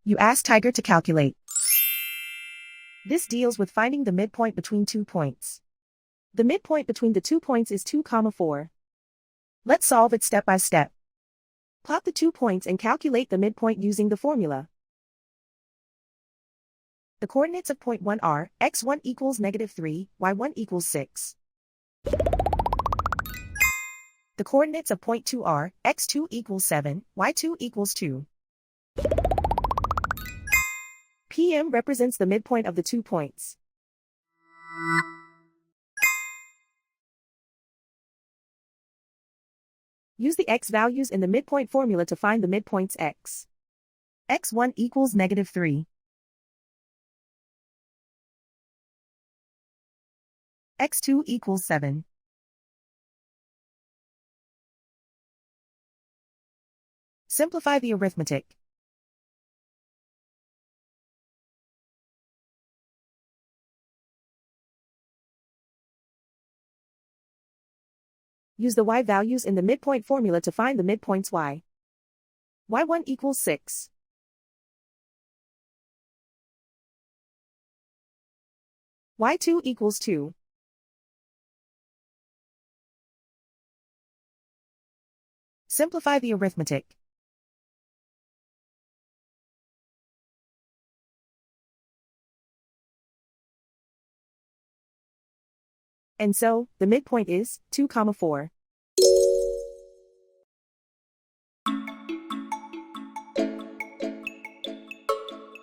You ask Tiger to calculate. This deals with finding the midpoint between 2 points. The midpoint between the 2 points is 2, 4. Let's solve it step by step. Plot the 2 points and calculate the midpoint using the formula. The coordinates of point 1 are, x1 equals -3, y1 equals 6. The coordinates of point 2 are, x2 equals 7, y2 equals 2. PM represents the midpoint of the 2 points. Use the x values in the midpoint formula to find the midpoints x. x1 equals -3. x2 equals 7. Simplify the arithmetic. Use the y values in the midpoint formula to find the midpoints y. y1 equals 6. y2 equals 2. Simplify the arithmetic. And so, the midpoint is 2, 4.